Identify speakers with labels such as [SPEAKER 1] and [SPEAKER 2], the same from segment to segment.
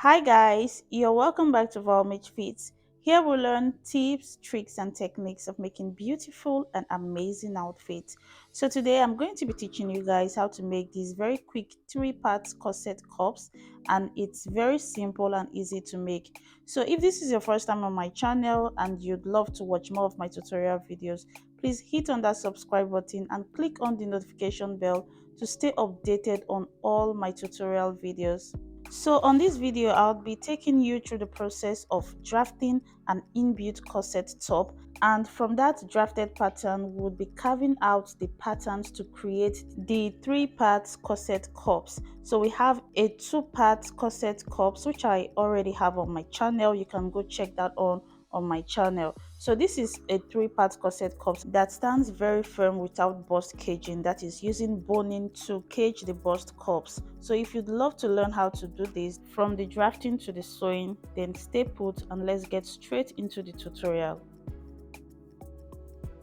[SPEAKER 1] Hi guys, you're welcome back to Volmage Fits. Here we'll learn tips, tricks and techniques of making beautiful and amazing outfits. So today I'm going to be teaching you guys how to make these very quick 3-part corset cups, and it's very simple and easy to make. So if this is your first time on my channel and you'd love to watch more of my tutorial videos, please hit on that subscribe button and click on the notification bell to stay updated on all my tutorial videos. So on this video, I'll be taking you through the process of drafting an inbuilt corset top, and from that drafted pattern, we'll be carving out the patterns to create the 3-part corset cups. So we have a 2-part corset cups which I already have on my channel. You can go check that on my channel. So this is a 3-part corset cups that stands very firm without bust caging, that is using boning to cage the bust cups. So if you'd love to learn how to do this from the drafting to the sewing, then stay put and let's get straight into the tutorial.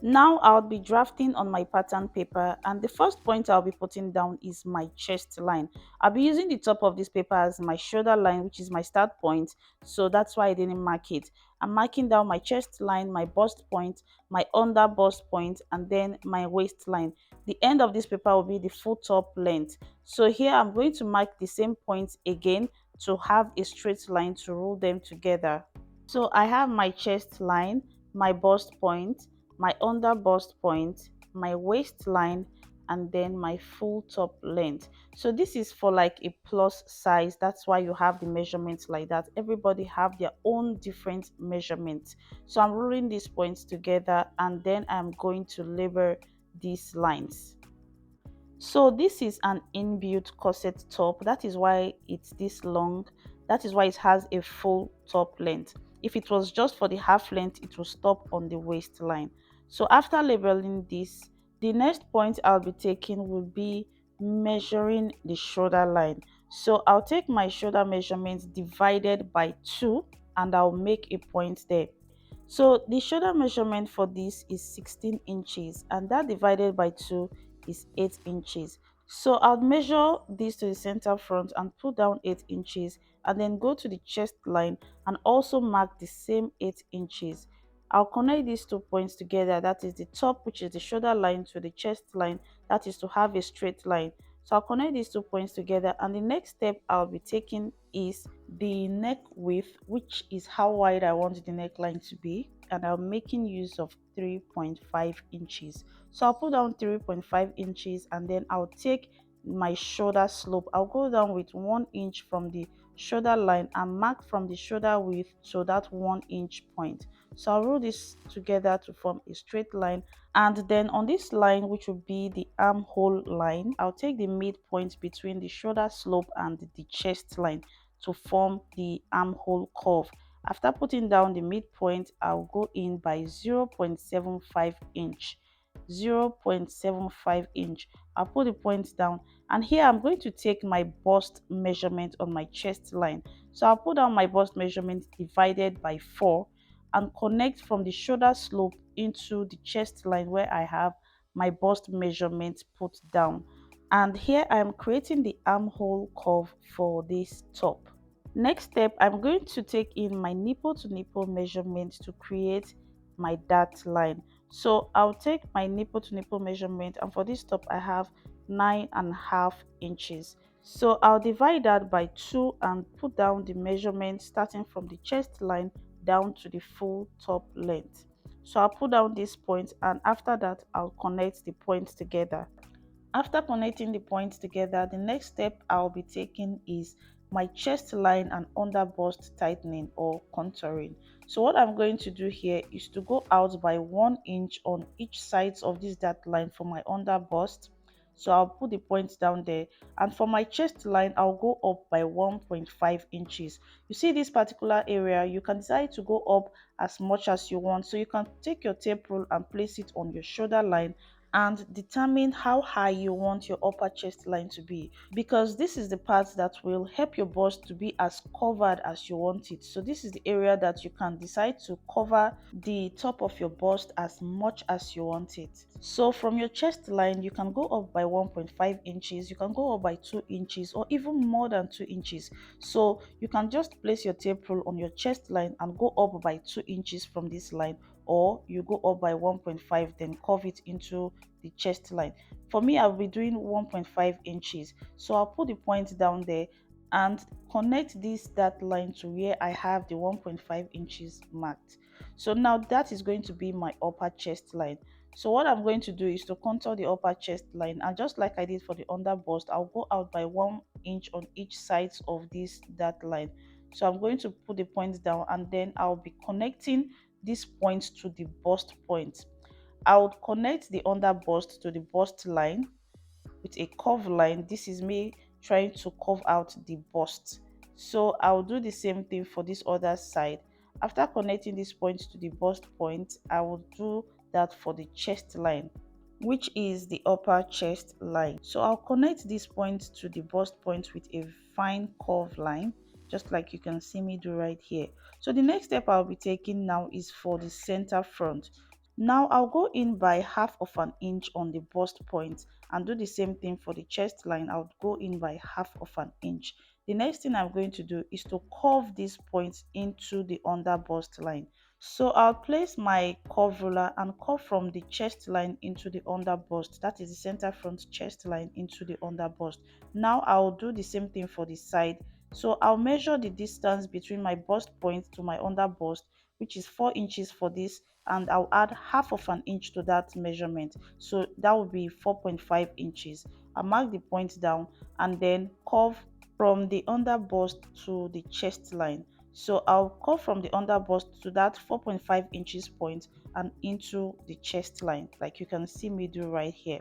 [SPEAKER 1] Now I'll be drafting on my pattern paper, and the first point I'll be putting down is my chest line. I'll be using the top of this paper as my shoulder line, which is my start point, so that's why I didn't mark it. I'm marking down my chest line, my bust point, my under bust point, and then my waistline. The end of this paper will be the full top length. So here I'm going to mark the same points again to have a straight line to rule them together. So I have my chest line, my bust point, my under bust point, my waistline, and then my full top length. So this is for like a plus size. That's why you have the measurements like that. Everybody have their own different measurements. So I'm rolling these points together and then I'm going to label these lines. So this is an inbuilt corset top. That is why it's this long. That is why it has a full top length. If it was just for the half length, it will stop on the waistline. So after labeling this, the next point I'll be taking will be measuring the shoulder line. So I'll take my shoulder measurement divided by 2 and I'll make a point there. So the shoulder measurement for this is 16 inches, and that divided by 2 is 8 inches. So I'll measure this to the center front and put down 8 inches, and then go to the chest line and also mark the same 8 inches. I'll connect these 2 points together, that is the top, which is the shoulder line, to the chest line, that is to have a straight line. So I'll connect these 2 points together, and the next step I'll be taking is the neck width, which is how wide I want the neckline to be, and I'm making use of 3.5 inches. So I'll put down 3.5 inches, and then I'll take my shoulder slope. I'll go down with 1 inch from the shoulder line and mark from the shoulder width to that 1 inch point. So I'll roll this together to form a straight line, and then on this line, which will be the armhole line, I'll take the midpoint between the shoulder slope and the chest line to form the armhole curve. After putting down the midpoint, I'll go in by 0.75 inch. 0.75 inch. I'll put the point down, and here I'm going to take my bust measurement on my chest line. So I'll put down my bust measurement divided by 4 and connect from the shoulder slope into the chest line where I have my bust measurement put down. And here I'm creating the armhole curve for this top. Next step, I'm going to take in my nipple to nipple measurement to create my dart line. So I'll take my nipple to nipple measurement, and for this top I have 9.5 inches. So I'll divide that by 2 and put down the measurement starting from the chest line down to the full top length. So I'll put down this point, and after that I'll connect the points together. After connecting the points together, the next step I'll be taking is my chest line and under bust tightening or contouring. So what I'm going to do here is to go out by 1 inch on each sides of this dart line for my under bust. So I'll put the points down there, and for my chest line I'll go up by 1.5 inches. You see this particular area, you can decide to go up as much as you want. So you can take your tape rule and place it on your shoulder line and determine how high you want your upper chest line to be, because this is the part that will help your bust to be as covered as you want it. So this is the area that you can decide to cover the top of your bust as much as you want it. So from your chest line, you can go up by 1.5 inches, you can go up by 2 inches, or even more than 2 inches. So you can just place your tape rule on your chest line and go up by 2 inches from this line, or you go up by 1.5, then curve it into the chest line. For me, I'll be doing 1.5 inches. So I'll put the point down there and connect this that line to where I have the 1.5 inches marked. So now that is going to be my upper chest line. So what I'm going to do is to contour the upper chest line, and just like I did for the under bust, I'll go out by 1 inch on each side of this that line. So I'm going to put the point down, and then I'll be connecting this point to the bust point. I would connect the under bust to the bust line with a curve line. This is me trying to curve out the bust. So I'll do the same thing for this other side. After connecting this point to the bust point, I will do that for the chest line, which is the upper chest line. So I'll connect this point to the bust point with a fine curve line, just like you can see me do right here. So the next step I'll be taking now is for the center front. Now I'll go in by half of an inch on the bust point and do the same thing for the chest line. I'll go in by half of an inch. The next thing I'm going to do is to curve this point into the under bust line. So I'll place my curve ruler and curve from the chest line into the under bust, that is the center front chest line into the under bust. Now I'll do the same thing for the side. So I'll measure the distance between my bust point to my under bust, which is 4 inches for this, and I'll add half of an inch to that measurement. So that will be 4.5 inches. I'll mark the point down and then curve from the under bust to the chest line. So I'll curve from the under bust to that 4.5 inches point and into the chest line, like you can see me do right here.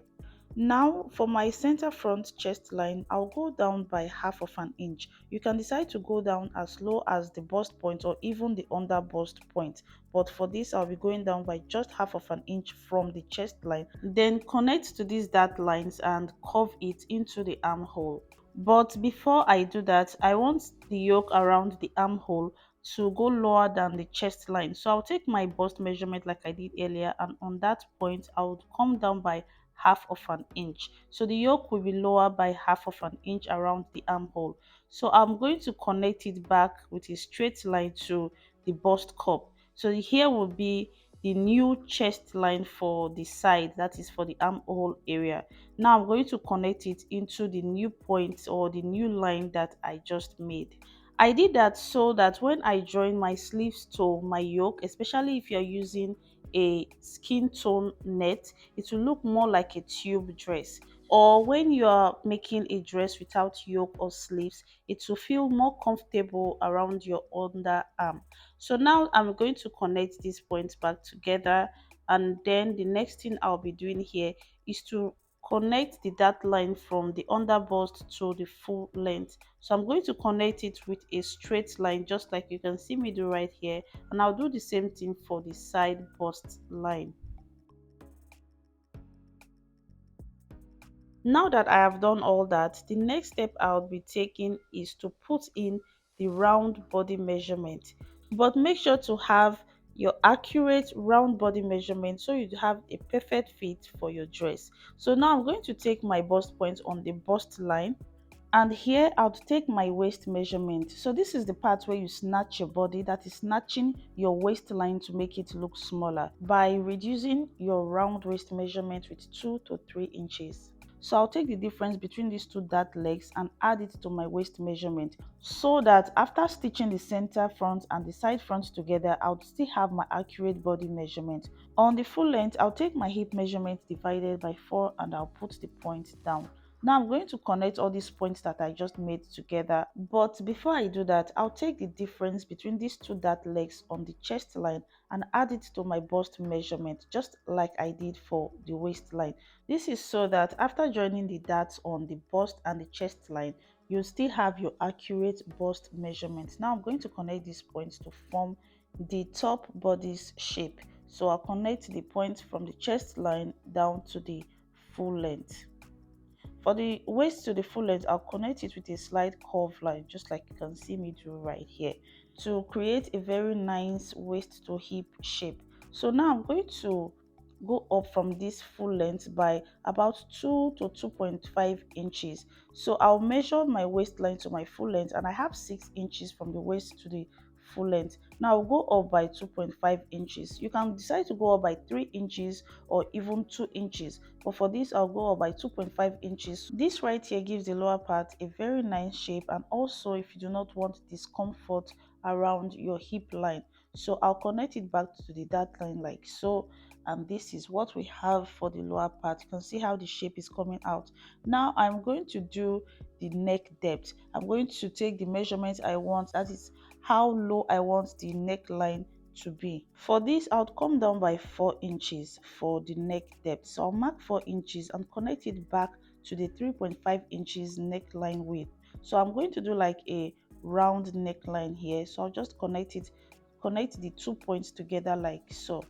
[SPEAKER 1] Now for my center front chest line, I'll go down by half of an inch. You can decide to go down as low as the bust point or even the under bust point, but for this I'll be going down by just half of an inch from the chest line. Then connect to these dart lines and curve it into the armhole. But before I do that, I want the yoke around the armhole to go lower than the chest line. So I'll take my bust measurement like I did earlier, and on that point I would come down by half of an inch. So the yoke will be lower by half of an inch around the armhole. So I'm going to connect it back with a straight line to the bust cup. So here will be the new chest line for the side, that is for the armhole area. Now I'm going to connect it into the new point or the new line that I just made. I did that so that when I join my sleeves to my yoke, especially if you're using a skin tone net, it will look more like a tube dress. Or when you are making a dress without yoke or sleeves, it will feel more comfortable around your underarm. So now I'm going to connect these points back together, and then the next thing I'll be doing here is to connect the dart line from the under bust to the full length. So I'm going to connect it with a straight line, just like you can see me do right here, and I'll do the same thing for the side bust line. Now that I have done all that, the next step I'll be taking is to put in the round body measurement. But make sure to have your accurate round body measurement so you have a perfect fit for your dress. So now I'm going to take my bust point on the bust line, and here I'll take my waist measurement. So this is the part where you snatch your body, that is snatching your waistline to make it look smaller by reducing your round waist measurement with 2 to 3 inches. So I'll take the difference between these two dart legs and add it to my waist measurement, so that after stitching the center front and the side front together, I'll still have my accurate body measurement. On the full length, I'll take my hip measurement divided by 4 and I'll put the point down. Now I'm going to connect all these points that I just made together, but before I do that, I'll take the difference between these two dart legs on the chest line and add it to my bust measurement, just like I did for the waistline. This is so that after joining the darts on the bust and the chest line, you still have your accurate bust measurement. Now I'm going to connect these points to form the top body's shape. So I'll connect the point from the chest line down to the full length. For the waist to the full length, I'll connect it with a slight curve line, just like you can see me do right here, to create a very nice waist to hip shape. So now I'm going to go up from this full length by about 2 to 2.5 inches. So I'll measure my waistline to my full length, and I have 6 inches from the waist to the full length. Now I'll go up by 2.5 inches. You can decide to go up by 3 inches or even 2 inches, but for this I'll go up by 2.5 inches. This right here gives the lower part a very nice shape, and also if you do not want discomfort around your hip line, so I'll connect it back to the dart line like so, and this is what we have for the lower part. You can see how the shape is coming out. Now I'm going to do the neck depth. I'm going to take the measurement I want, that is how low I want the neckline to be. For this, I'll come down by 4 inches for the neck depth. So I'll mark 4 inches and connect it back to the 3.5 inches neckline width. So I'm going to do like a round neckline here. So I'll just connect the 2 points together like so.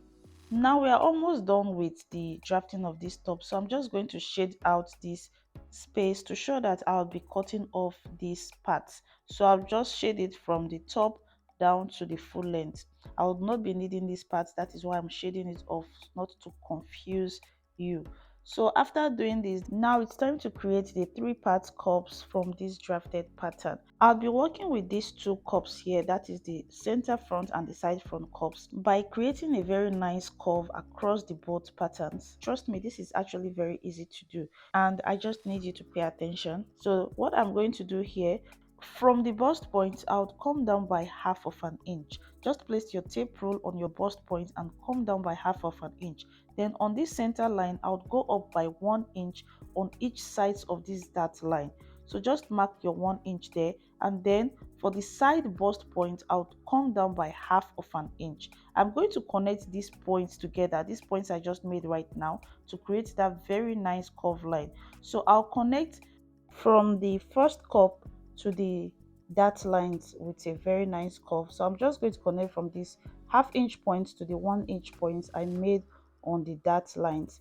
[SPEAKER 1] Now we are almost done with the drafting of this top, so I'm just going to shade out this space to show that I'll be cutting off this part. So I'll just shade it from the top down to the full length. I will not be needing this part, that is why I'm shading it off, not to confuse you. So after doing this, now it's time to create the 3-part cups from this drafted pattern. I'll be working with these 2 cups here, that is the center front and the side front cups, by creating a very nice curve across the both patterns. Trust me, this is actually very easy to do, and I just need you to pay attention. So what I'm going to do here, from the bust point, I'll come down by half of an inch. Just place your tape rule on your bust point and come down by half of an inch. Then on this center line, I'll go up by 1 inch on each side of this dart line. So just mark your 1 inch there, and then for the side bust point, I'll come down by half of an inch. I'm going to connect these points together, these points I just made right now, to create that very nice curve line. So I'll connect from the first cup to the dart lines with a very nice curve. So I'm just going to connect from this half inch point to the 1 inch points I made on the dart lines.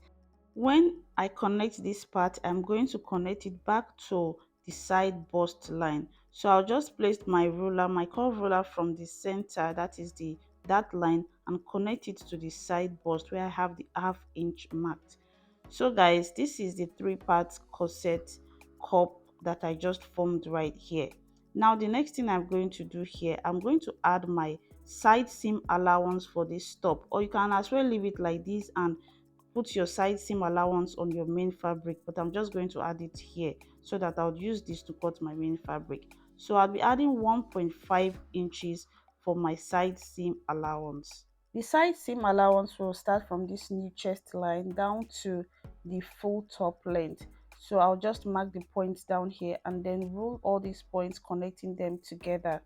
[SPEAKER 1] When I connect this part, I'm going to connect it back to the side bust line. So I'll just place my ruler, my curve ruler, from the center, that is the dart line, and connect it to the side bust where I have the half inch marked. So guys, this is the 3-part corset cup that I just formed right here. Now the next thing I'm going to do here, I'm going to add my side seam allowance for this top, or you can as well leave it like this and put your side seam allowance on your main fabric, but I'm just going to add it here so that I'll use this to cut my main fabric. So I'll be adding 1.5 inches for my side seam allowance. The side seam allowance will start from this new chest line down to the full top length. So I'll just mark the points down here and then rule all these points, connecting them together.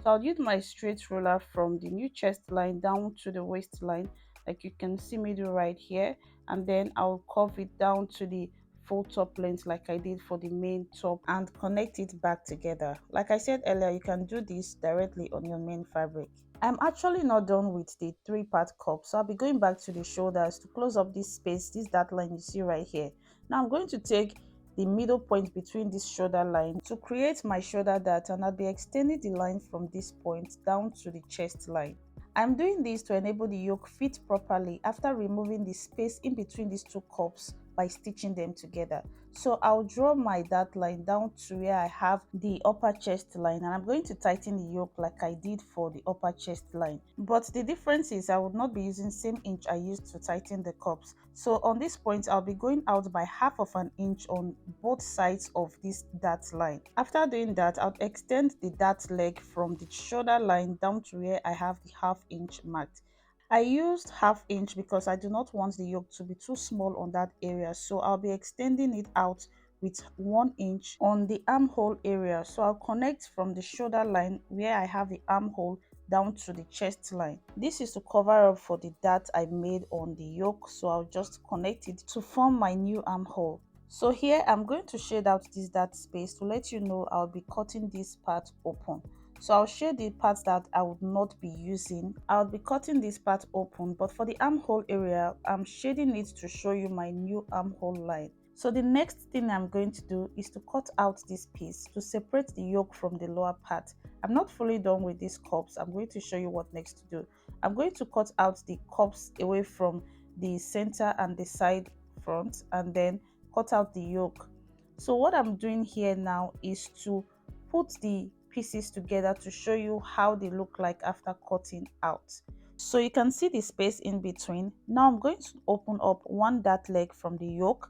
[SPEAKER 1] So I'll use my straight ruler from the new chest line down to the waistline, like you can see me do right here, and then I'll curve it down to the full top length like I did for the main top and connect it back together. Like I said earlier, you can do this directly on your main fabric. I'm actually not done with the 3-part cup, so I'll be going back to the shoulders to close up this space, this dart line you see right here. Now I'm going to take the middle point between this shoulder line to create my shoulder dart, and I'll be extending the line from this point down to the chest line. I'm doing this to enable the yoke fit properly after removing the space in between these 2 cups by stitching them together. So I'll draw my dart line down to where I have the upper chest line, and I'm going to tighten the yoke like I did for the upper chest line. But the difference is I would not be using same inch I used to tighten the cups. So on this point, I'll be going out by half of an inch on both sides of this dart line. After doing that, I'll extend the dart leg from the shoulder line down to where I have the half inch marked. I used half inch because I do not want the yoke to be too small on that area, so I'll be extending it out with 1 inch on the armhole area. So I'll connect from the shoulder line where I have the armhole down to the chest line. This is to cover up for the dart I made on the yoke, so I'll just connect it to form my new armhole. So here I'm going to shade out this dart space to let you know I'll be cutting this part open. So I'll share the parts that I would not be using. I'll be cutting this part open, but for the armhole area, I'm shading it to show you my new armhole line. So the next thing I'm going to do is to cut out this piece to separate the yoke from the lower part. I'm not fully done with these cups. I'm going to show you what next to do. I'm going to cut out the cups away from the center and the side front, and then cut out the yoke. So what I'm doing here now is to put the pieces together to show you how they look like after cutting out. So you can see the space in between. Now I'm going to open up one dart leg from the yoke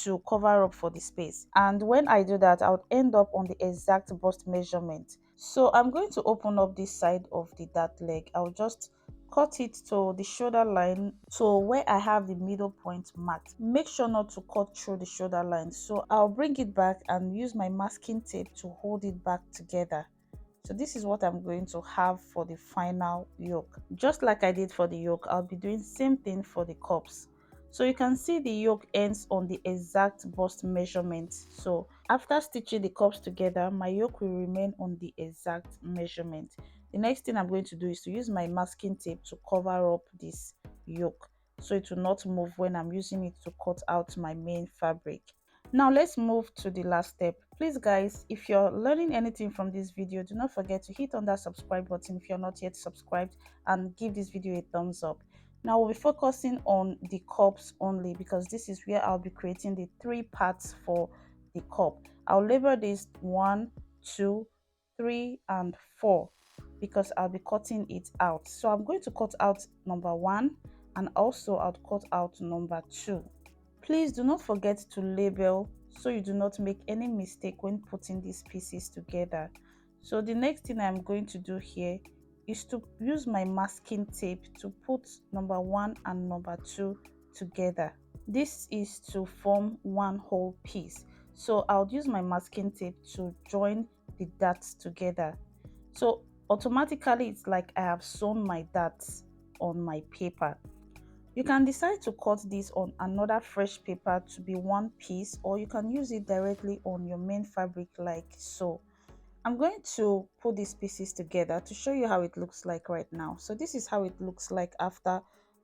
[SPEAKER 1] to cover up for the space, and when I do that, I'll end up on the exact bust measurement. So I'm going to open up this side of the dart leg. I'll just cut it to the shoulder line, to where I have the middle point marked. Make sure not to cut through the shoulder line. So I'll bring it back and use my masking tape to hold it back together. So this is what I'm going to have for the final yoke. Just like I did for the yoke, I'll be doing same thing for the cups. So you can see the yoke ends on the exact bust measurement. So after stitching the cups together, my yoke will remain on the exact measurement. The next thing I'm going to do is to use my masking tape to cover up this yoke, so it will not move when I'm using it to cut out my main fabric. Now let's move to the last step. Please guys, if you're learning anything from this video, do not forget to hit on that subscribe button if you're not yet subscribed, and give this video a thumbs up. Now we'll be focusing on the cups only, because this is where I'll be creating the three parts for the cup. I'll label this 1, 2, 3 and 4 because I'll be cutting it out. So I'm going to cut out number 1, and also I'll cut out number 2. Please do not forget to label so you do not make any mistake when putting these pieces together. So the next thing I'm going to do here is to use my masking tape to put number 1 and number 2 together. This is to form one whole piece. So I'll use my masking tape to join the darts together. So automatically it's like I have sewn my darts on my paper. You can decide to cut this on another fresh paper to be one piece, or you can use it directly on your main fabric like so. I'm going to put these pieces together to show you how it looks like right now. So this is how it looks like after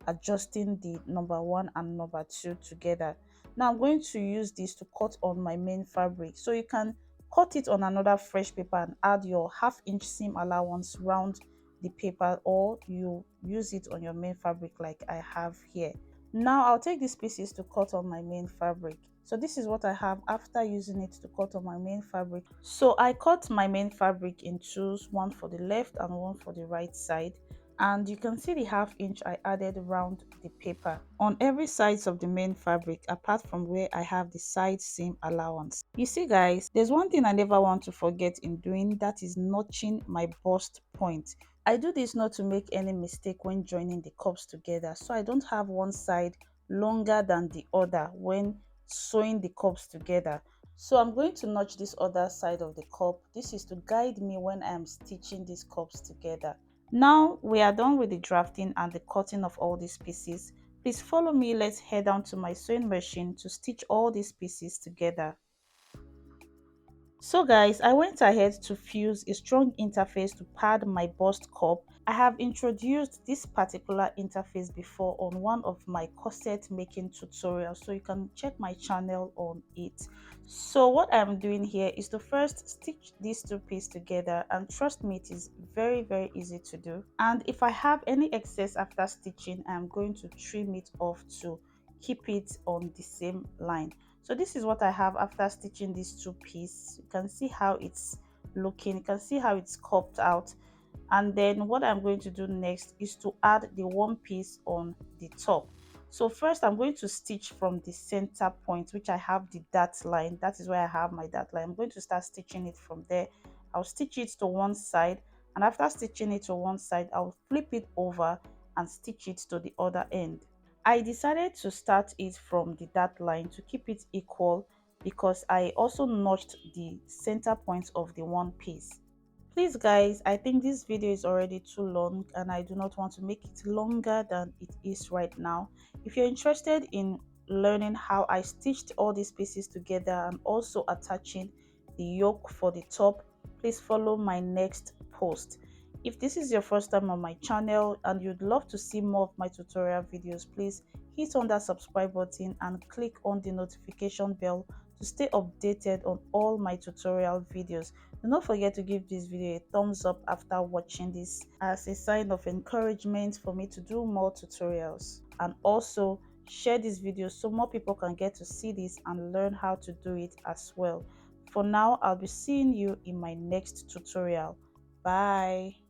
[SPEAKER 1] adjusting the number 1 and number 2 together. Now I'm going to use this to cut on my main fabric. So you can cut it on another fresh paper and add your ½ inch seam allowance round the paper, or you use it on your main fabric like I have here. Now I'll take these pieces to cut on my main fabric. So this is what I have after using it to cut on my main fabric. So I cut my main fabric in twos, one for the left and one for the right side, and you can see the ½ inch I added around the paper on every sides of the main fabric, apart from where I have the side seam allowance. You see guys, there's one thing I never want to forget in doing, that is notching my bust point. I do this not to make any mistake when joining the cups together, so I don't have one side longer than the other when sewing the cups together. So I'm going to notch this other side of the cup. This is to guide me when I am stitching these cups together. Now we are done with the drafting and the cutting of all these pieces. Please follow me. Let's head down to my sewing machine to stitch all these pieces together. So guys, I went ahead to fuse a strong interface to pad my bust cup. I have introduced this particular interface before on one of my corset making tutorials, so you can check my channel on it. So what I'm doing here is to first stitch these two pieces together, and trust me, it is very easy to do. And if I have any excess after stitching, I'm going to trim it off to keep it on the same line. So this is what I have after stitching these two pieces. You can see how it's looking, you can see how it's cupped out. And then what I'm going to do next is to add the one piece on the top. So first I'm going to stitch from the center point, which I have the dart line. That is where I have my dart line. I'm going to start stitching it from there. I'll stitch it to one side, and after stitching it to one side, I'll flip it over and stitch it to the other end. I decided to start it from the dart line to keep it equal, because I also notched the center point of the one piece. Please guys, I think this video is already too long and I do not want to make it longer than it is right now. If you're interested in learning how I stitched all these pieces together and also attaching the yoke for the top, please follow my next post. If this is your first time on my channel and you'd love to see more of my tutorial videos, please hit on that subscribe button and click on the notification bell to stay updated on all my tutorial videos. Do not forget to give this video a thumbs up after watching this as a sign of encouragement for me to do more tutorials, and also share this video so more people can get to see this and learn how to do it as well. For now, I'll be seeing you in my next tutorial. Bye.